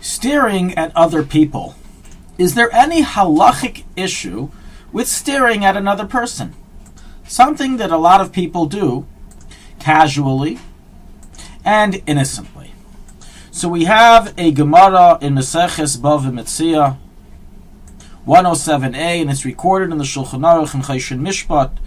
Staring at other people. Is there any halachic issue with staring at another person? Something that a lot of people do casually and innocently. So we have a Gemara in Maseches Bava Metzia 107a, and it's recorded in the Shulchanaruchharav and Choshen Mishpat,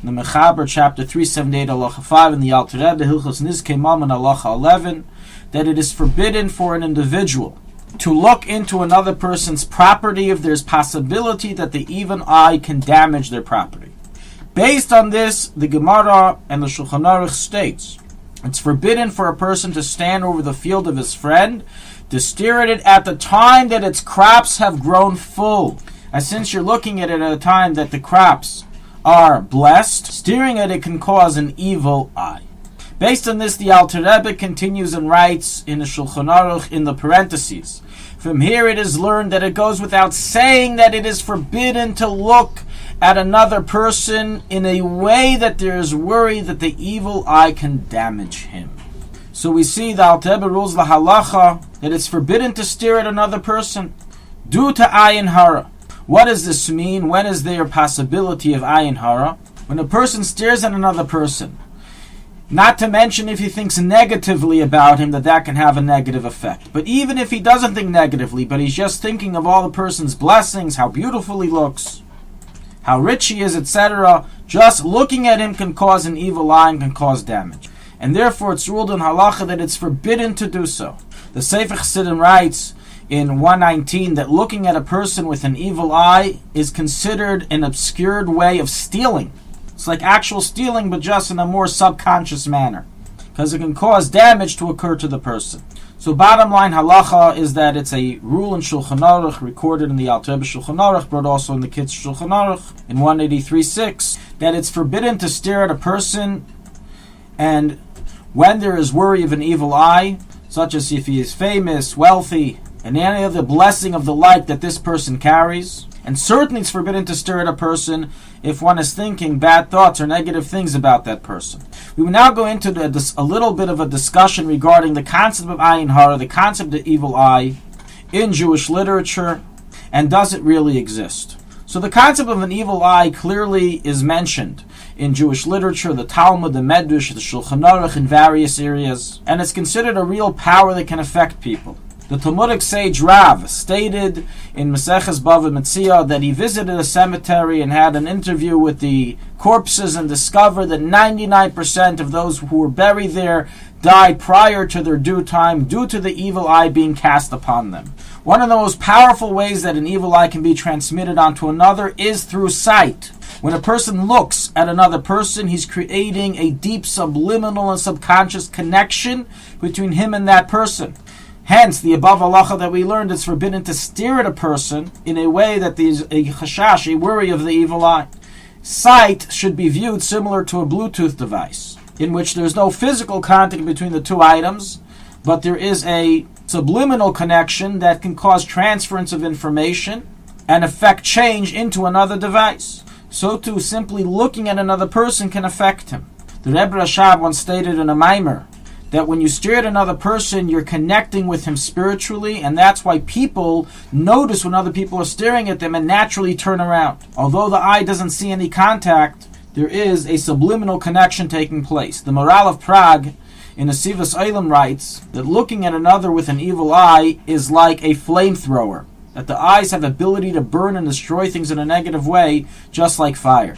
in the Mechaber, chapter 378, Halacha 5, in the Alter Rebbe, Hilchos Nizkei Mammon, Halacha 11, that it is forbidden for an individual to look into another person's property if there's possibility that the evil eye can damage their property. Based on this, the Gemara and the Shulchan Aruch states, it's forbidden for a person to stand over the field of his friend, to stare at it at the time that its crops have grown full. As since you're looking at it at a time that the crops are blessed, staring at it can cause an evil eye. Based on this, the Alter Rebbe continues and writes in the Shulchan Aruch in the parentheses, from here it is learned that it goes without saying that it is forbidden to look at another person in a way that there is worry that the evil eye can damage him. So we see the Alter Rebbe rules the halacha that it's forbidden to stare at another person due to Ayin Hara. What does this mean? When is there a possibility of Ayin Hara? When a person stares at another person. Not to mention if he thinks negatively about him, that can have a negative effect. But even if he doesn't think negatively, but he's just thinking of all the person's blessings, how beautiful he looks, how rich he is, etc., just looking at him can cause an evil eye and can cause damage. And therefore it's ruled in halacha that it's forbidden to do so. The Sefer Chassidim writes in 119 that looking at a person with an evil eye is considered an obscured way of stealing. It's like actual stealing, but just in a more subconscious manner, because it can cause damage to occur to the person. So bottom line, halacha is that it's a rule in Shulchan Aruch, recorded in the Alter Rebbe Shulchan Aruch, but also in the Kids Shulchan Aruch, in 183.6, that it's forbidden to stare at a person, and when there is worry of an evil eye, such as if he is famous, wealthy, and any other blessing of the like that this person carries. And certainly it's forbidden to stare at a person if one is thinking bad thoughts or negative things about that person. We will now go into a little bit of a discussion regarding the concept of Ayin Hara, the concept of evil eye, in Jewish literature, and does it really exist? So the concept of an evil eye clearly is mentioned in Jewish literature, the Talmud, the Medrash, the Shulchan Aruch, in various areas, and it's considered a real power that can affect people. The Talmudic sage Rav stated in Maseches Bava Metzia that he visited a cemetery and had an interview with the corpses and discovered that 99% of those who were buried there died prior to their due time due to the evil eye being cast upon them. One of the most powerful ways that an evil eye can be transmitted onto another is through sight. When a person looks at another person, he's creating a deep subliminal and subconscious connection between him and that person. Hence, the above halacha that we learned, it's forbidden to stare at a person in a way that there's a chashash, a worry of the evil eye. Sight should be viewed similar to a Bluetooth device, in which there's no physical contact between the two items, but there is a subliminal connection that can cause transference of information and affect change into another device. So too, simply looking at another person can affect him. The Rebbe Rashab once stated in a Maimer that when you stare at another person, you're connecting with him spiritually, and that's why people notice when other people are staring at them and naturally turn around. Although the eye doesn't see any contact, there is a subliminal connection taking place. The Moral of Prague in the Sivas Eilim writes that looking at another with an evil eye is like a flamethrower, that the eyes have ability to burn and destroy things in a negative way, just like fire.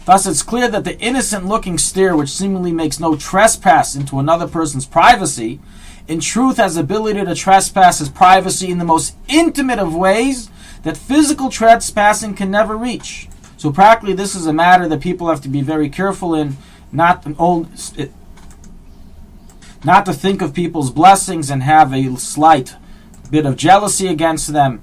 Thus, it's clear that the innocent-looking stare, which seemingly makes no trespass into another person's privacy, in truth has ability to trespass his privacy in the most intimate of ways that physical trespassing can never reach. So practically, this is a matter that people have to be very careful in, not to think of people's blessings and have a slight bit of jealousy against them.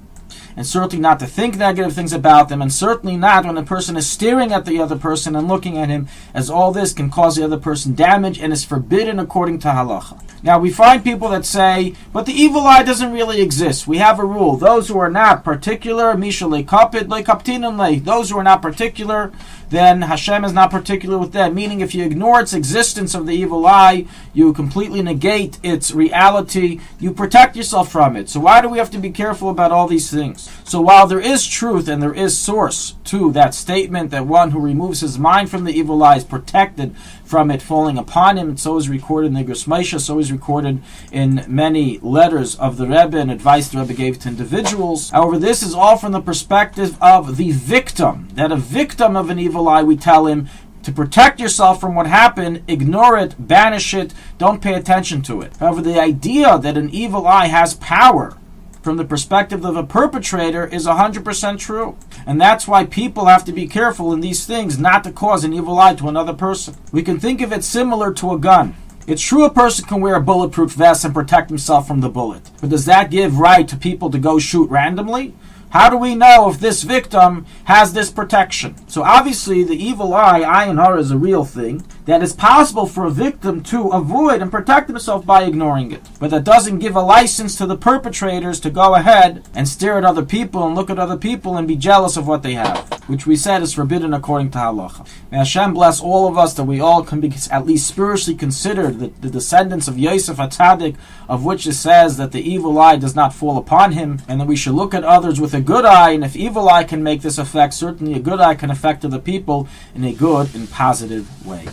and certainly not to think negative things about them, and certainly not when a person is staring at the other person and looking at him, as all this can cause the other person damage and is forbidden according to halacha. Now we find people that say, but the evil eye doesn't really exist. We have a rule: those who are not particular, misha lekapid lekaptinim le, those who are not particular, then Hashem is not particular with them. Meaning, if you ignore its existence of the evil eye, you completely negate its reality, you protect yourself from it. So why do we have to be careful about all these things? So while there is truth and there is source to that statement that one who removes his mind from the evil eye is protected from it falling upon him, and so is recorded in the Igros Moshe, so is recorded in many letters of the Rebbe and advice the Rebbe gave to individuals. However, this is all from the perspective of the victim, that a victim of an evil eye, we tell him to protect yourself from what happened, ignore it, banish it, don't pay attention to it. However, the idea that an evil eye has power from the perspective of a perpetrator is 100% true. And that's why people have to be careful in these things not to cause an evil eye to another person. We can think of it similar to a gun. It's true a person can wear a bulletproof vest and protect himself from the bullet. But does that give right to people to go shoot randomly? How do we know if this victim has this protection? So obviously the evil eye, Ayin Hara, is a real thing that is possible for a victim to avoid and protect himself by ignoring it. But that doesn't give a license to the perpetrators to go ahead and stare at other people and look at other people and be jealous of what they have, which we said is forbidden according to halacha. May Hashem bless all of us that we all can be at least spiritually considered the descendants of Yosef HaTzadik, of which it says that the evil eye does not fall upon him, and that we should look at others with a good eye, and if evil eye can make this effect, certainly a good eye can affect other people in a good and positive way.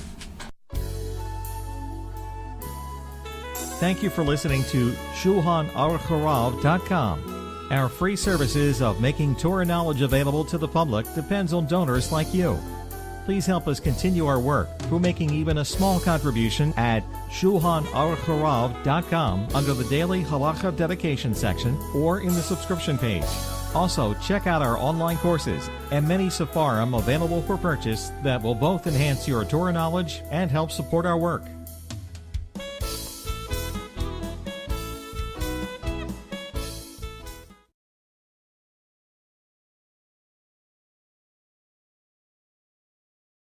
Thank you for listening to Shulchanaruchharav.com. Our free services of making Torah knowledge available to the public depends on donors like you. Please help us continue our work through making even a small contribution at Shulchanaruchharav.com under the Daily Halacha Dedication section or in the subscription page. Also, check out our online courses and many sefarim available for purchase that will both enhance your Torah knowledge and help support our work.